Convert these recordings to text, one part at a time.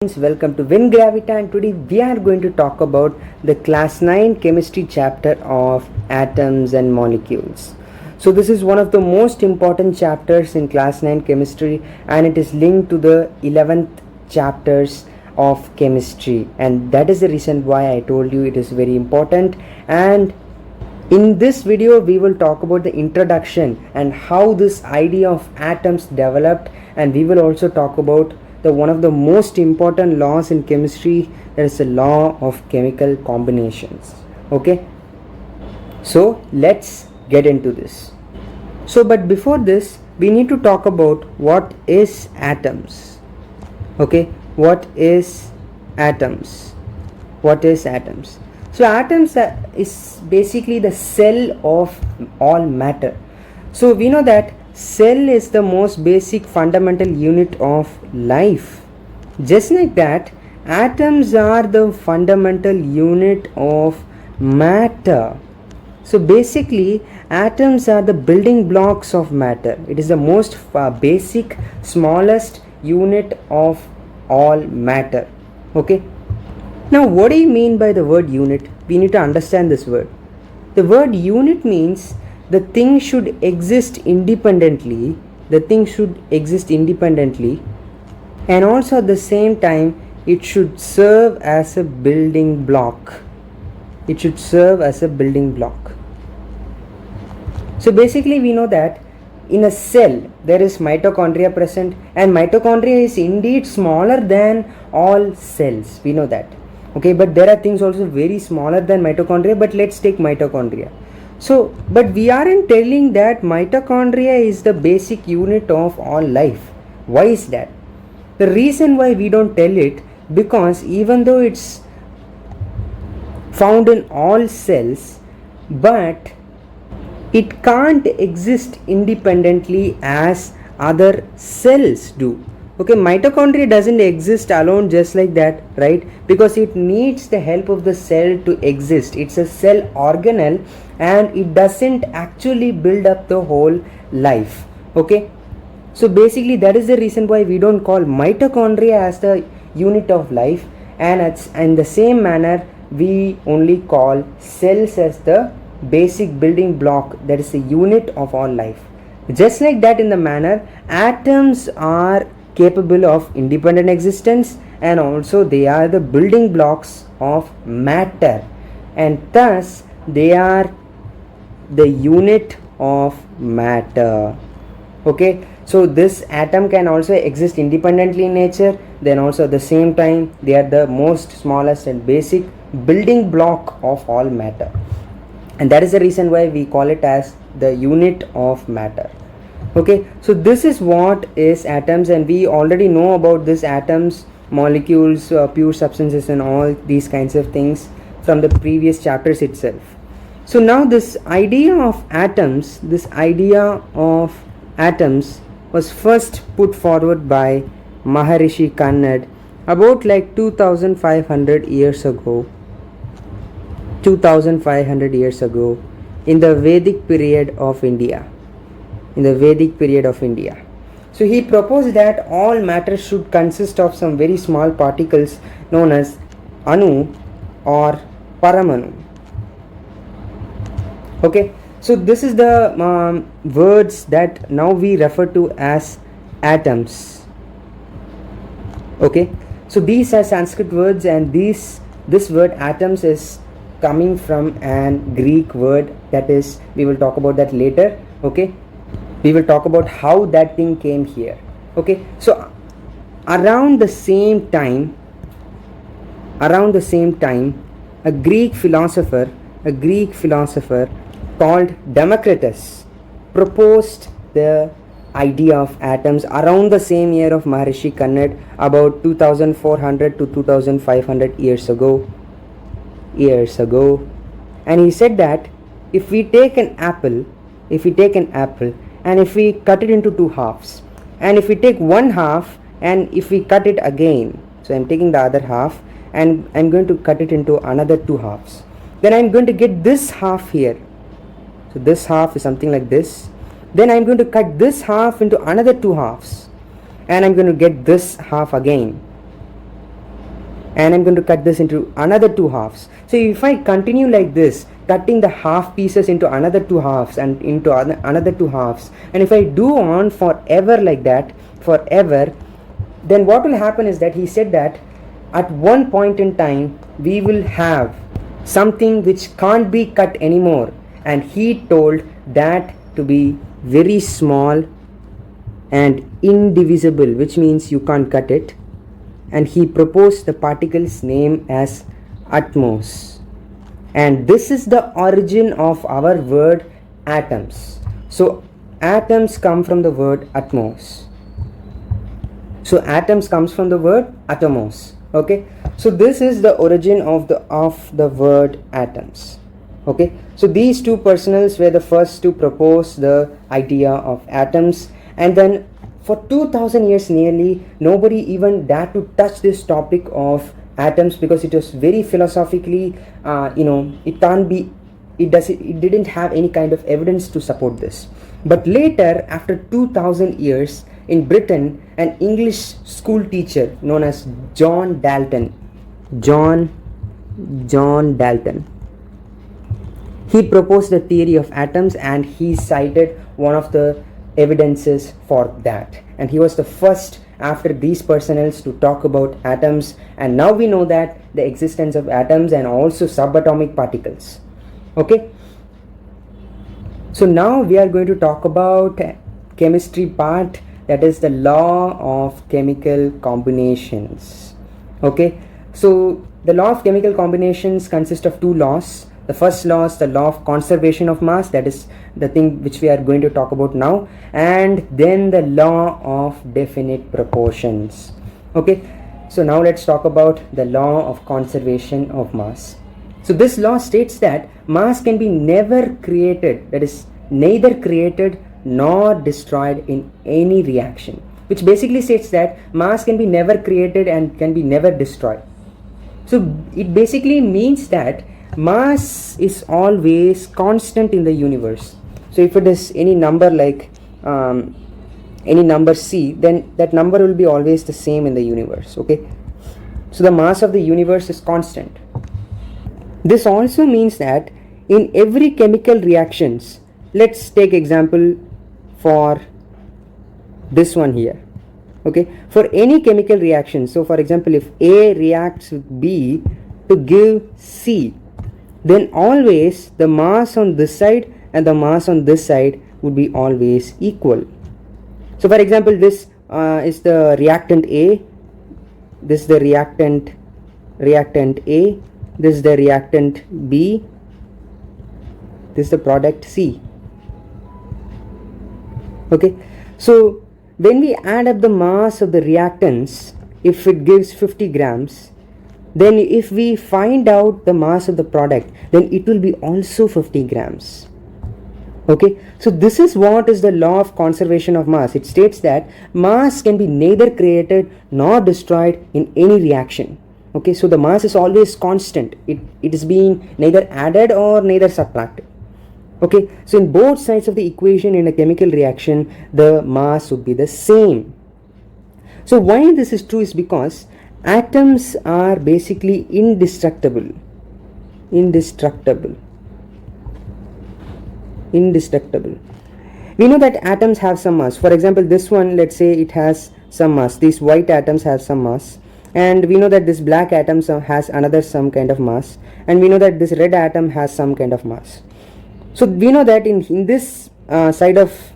Friends, welcome to Win Gravita, and today we are going to talk about the class 9 chemistry chapter of atoms and molecules. So this is one of the most important chapters in class 9 chemistry, and it is linked to the 11th chapters of chemistry, and that is the reason why I told you it is very important. And in this video we will talk about the introduction and how this idea of atoms developed, and we will also talk about the one of the most important laws in chemistry, that is the law of chemical combinations. Okay, so let's get into this. But before this we need to talk about what is atoms. Okay, what is atoms? So atoms is basically the cell of all matter. So we know that cell is the most basic fundamental unit of life. Just like that, atoms are the fundamental unit of matter. So basically, atoms are the building blocks of matter. It is the most basic, smallest unit of all matter. Okay. Now, what do you mean by the word unit? We need to understand this word. The word unit means the thing should exist independently. And also at the same time it should serve as a building block. So basically we know that in a cell there is mitochondria present, and mitochondria is indeed smaller than all cells. We know that. Okay, but there are things also very smaller than mitochondria, but let's take mitochondria. So, but we aren't telling that mitochondria is the basic unit of all life. Why is that? The reason why we don't tell it, because even though it's found in all cells, but it can't exist independently as other cells do. Okay, mitochondria doesn't exist alone just like that, right? Because it needs the help of the cell to exist. It's a cell organelle, and it doesn't actually build up the whole life. Okay, so basically that is the reason why we don't call mitochondria as the unit of life, and it's in the same manner we only call cells as the basic building block, that is the unit of all life. Just like that, in the manner, atoms are capable of independent existence, and also they are the building blocks of matter, and thus they are the unit of matter. Okay, so this atom can also exist independently in nature, then also at the same time they are the most smallest and basic building block of all matter, and that is the reason why we call it as the unit of matter. Okay, so this is what is atoms, and we already know about this atoms, molecules, pure substances, and all these kinds of things from the previous chapters itself. So now this idea of atoms was first put forward by Maharishi Kannad about like 2500 years ago in the Vedic period of India. So he proposed that all matter should consist of some very small particles known as Anu or Paramanu. Okay, so this is the words that now we refer to as atoms. Okay, so these are Sanskrit words, and this word atoms is coming from an Greek word, that is, we will talk about that later. Okay, we will talk about how that thing came here. Okay, so around the same time a Greek philosopher called Democritus proposed the idea of atoms around the same year of Maharishi Kannad, about 2400 to 2500 years ago. And he said that if we take an apple and if we cut it into two halves, and if we take one half and if we cut it again, so I'm taking the other half and I'm going to cut it into another two halves, then I'm going to get this half here. So this half is something like this. Then I'm going to cut this half into another two halves, and I'm going to get this half again. and I'm going to cut this into another two halves. So if I continue like this, cutting the half pieces into another two halves and into another two halves, and if I do on forever like that, forever, then what will happen is that he said that at one point in time we will have something which can't be cut anymore, and he told that to be very small and indivisible, which means you can't cut it, and he proposed the particle's name as atmos. And this is the origin of our word atoms. So atoms come from the word atmos. So atoms comes from the word atomos. Okay, so this is the origin of the word atoms. Okay, so these two personals were the first to propose the idea of atoms, and then for 2000 years nearly nobody even dared to touch this topic of atoms, because it was very philosophically it didn't have any kind of evidence to support this. But later, after 2000 years, in Britain, an English school teacher known as John Dalton, he proposed the theory of atoms, and he cited one of the evidences for that, and he was the first after these personals to talk about atoms. And now we know that the existence of atoms and also subatomic particles. Okay, so now we are going to talk about chemistry part, that is the law of chemical combinations. Okay, so the law of chemical combinations consists of two laws. The first law is the law of conservation of mass, that is the thing which we are going to talk about now, and then the law of definite proportions. Okay, so now let's talk about the law of conservation of mass. So this law states that mass can be never created, that is neither created nor destroyed in any reaction, which basically states that mass can be never created and can be never destroyed. So it basically means that mass is always constant in the universe. So if it is any number like any number c, then that number will be always the same in the universe. Okay, so the mass of the universe is constant. This also means that in every chemical reactions, let's take example for this one here. Okay, for any chemical reaction, so for example, if A reacts with B to give C, then always the mass on this side and the mass on this side would be always equal. So for example, this is the reactant A, this is the reactant A, this is the reactant B, this is the product C. Okay, so when we add up the mass of the reactants, if it gives 50 grams, then if we find out the mass of the product, then it will be also 50 grams. Okay, so this is what is the law of conservation of mass. It states that mass can be neither created nor destroyed in any reaction. Okay, so the mass is always constant. It is being neither added or neither subtracted. Okay, so in both sides of the equation in a chemical reaction, the mass would be the same. So why this is true is because atoms are basically indestructible. We know that atoms have some mass. For example, this one, let's say it has some mass. These white atoms have some mass, and we know that this black atom has another some kind of mass, and we know that this red atom has some kind of mass. So we know that in this side of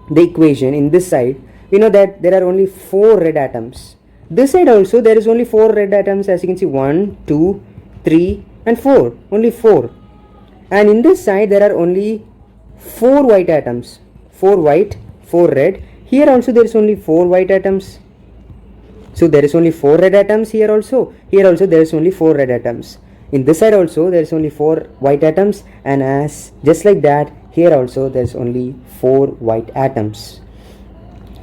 the equation, in this side, we know that there are only 4 red atoms. This side also there is only 4 red atoms, as you can see, 1, 2, 3 and 4, only 4. And in this side there are only 4 white atoms, 4 white, 4 red. Here also there is only 4 white atoms. So there is only 4 red atoms here also. Here also there is only 4 red atoms. In this side also there is only 4 white atoms, and as just like that, here also there is only 4 white atoms.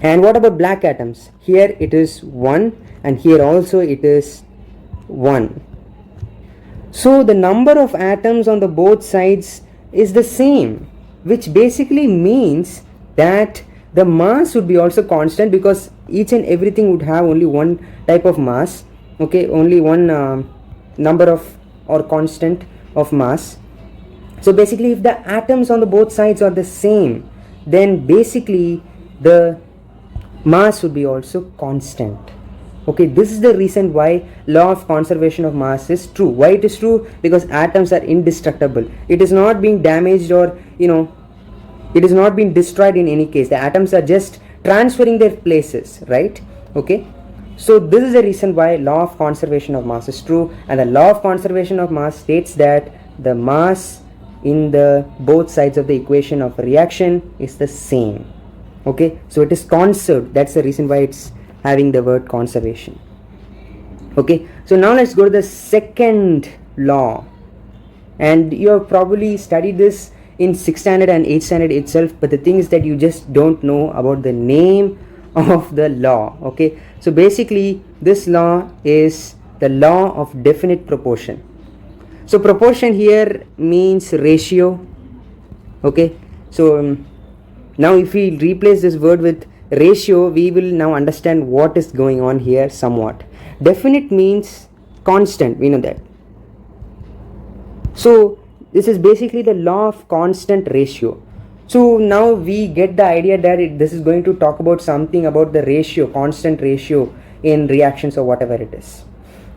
And what about black atoms? Here it is 1, and here also it is 1. So the number of atoms on the both sides is the same, which basically means that the mass would be also constant, because each and everything would have only one type of mass, okay, only one number of or constant of mass. So basically if the atoms on the both sides are the same, then basically the mass would be also constant. Okay, this is the reason why law of conservation of mass is true. Why it is true? Because atoms are indestructible. It is not being damaged, or it is not being destroyed in any case. The atoms are just transferring their places, right? Okay, so this is the reason why law of conservation of mass is true, and the law of conservation of mass states that the mass in the both sides of the equation of a reaction is the same. Okay, so it is conserved. That's the reason why it's having the word conservation. Okay, so now let's go to the second law, and you have probably studied this in 6th standard and 8th standard itself, but the thing is that you just don't know about the name of the law. Okay, so basically this law is the law of definite proportion. So proportion here means ratio. Okay, so now if we replace this word with ratio, we will now understand what is going on here somewhat. Definite means constant, we know that. So this is basically the law of constant ratio. So now we get the idea that this is going to talk about something about the ratio, constant ratio in reactions or whatever it is.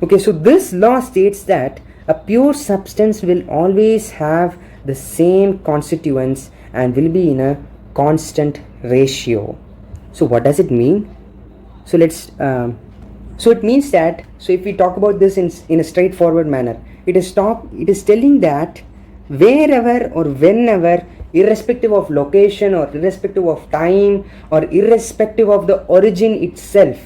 Okay, so this law states that a pure substance will always have the same constituents and will be in a constant ratio. So what does it mean? So let's so it means that, so if we talk about this in a straightforward manner, it is telling that wherever or whenever, irrespective of location or irrespective of time or irrespective of the origin itself,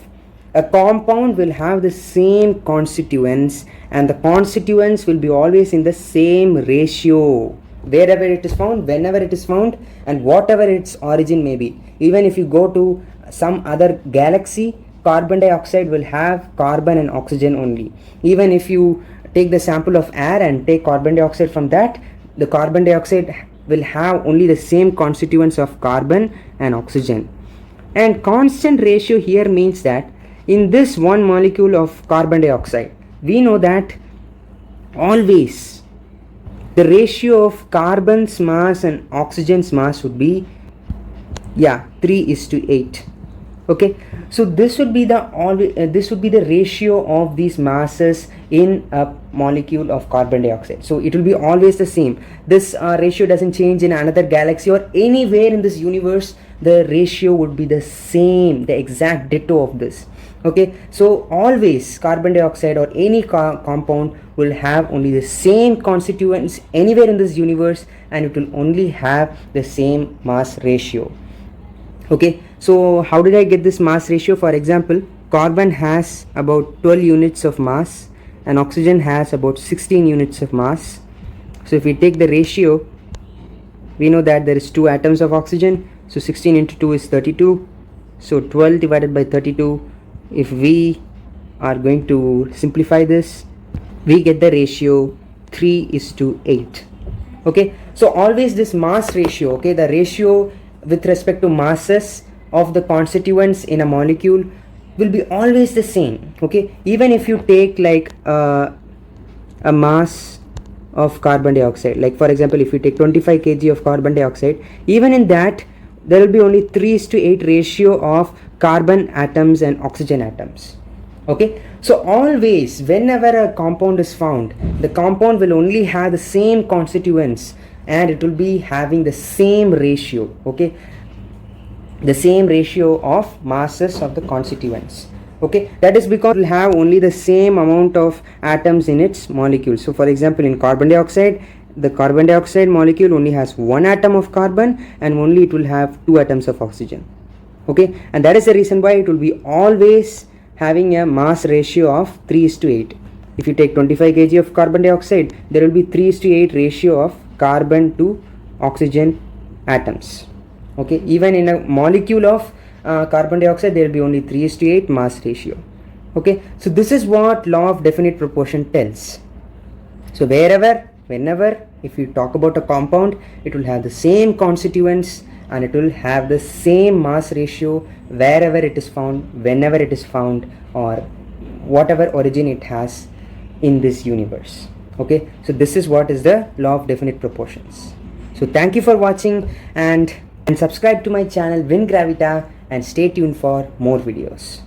a compound will have the same constituents, and the constituents will be always in the same ratio wherever it is found, whenever it is found, and whatever its origin may be. Even if you go to some other galaxy, carbon dioxide will have carbon and oxygen only. Even if you take the sample of air and take carbon dioxide from that, the carbon dioxide will have only the same constituents of carbon and oxygen. And constant ratio here means that in this one molecule of carbon dioxide, we know that always the ratio of carbon's mass and oxygen's mass would be 3:8. Okay, so this would be the ratio of these masses in a molecule of carbon dioxide. So it will be always the same. This ratio doesn't change in another galaxy or anywhere in this universe. The ratio would be the same, the exact ditto of this. Okay, so always carbon dioxide or any compound will have only the same constituents anywhere in this universe, and it will only have the same mass ratio. Okay, so how did I get this mass ratio? For example, carbon has about 12 units of mass and oxygen has about 16 units of mass. So if we take the ratio, we know that there is 2 atoms of oxygen, so 16 into 2 is 32. So 12 divided by 32, if we are going to simplify this, we get the ratio 3:8. Okay, so always this mass ratio, okay, the ratio with respect to masses of the constituents in a molecule will be always the same. Okay, even if you take like a mass of carbon dioxide, like for example if you take 25 kg of carbon dioxide, even in that there will be only 3:8 ratio of carbon atoms and oxygen atoms. Okay, so always whenever a compound is found, the compound will only have the same constituents and it will be having the same ratio. Okay, the same ratio of masses of the constituents. Okay, that is because it will have only the same amount of atoms in its molecule. So for example in carbon dioxide, the carbon dioxide molecule only has 1 atom of carbon and only it will have 2 atoms of oxygen. Okay, and that is the reason why it will be always having a mass ratio of 3:8. If you take 25 kg of carbon dioxide, there will be 3:8 ratio of carbon to oxygen atoms. Okay, even in a molecule of carbon dioxide, there will be only 3:8 mass ratio. Okay, so this is what law of definite proportion tells. So wherever, whenever, if you talk about a compound, it will have the same constituents and it will have the same mass ratio wherever it is found, whenever it is found, or whatever origin it has in this universe. Okay, so this is what is the law of definite proportions. So thank you for watching, and subscribe to my channel Vin Gravita, and stay tuned for more videos.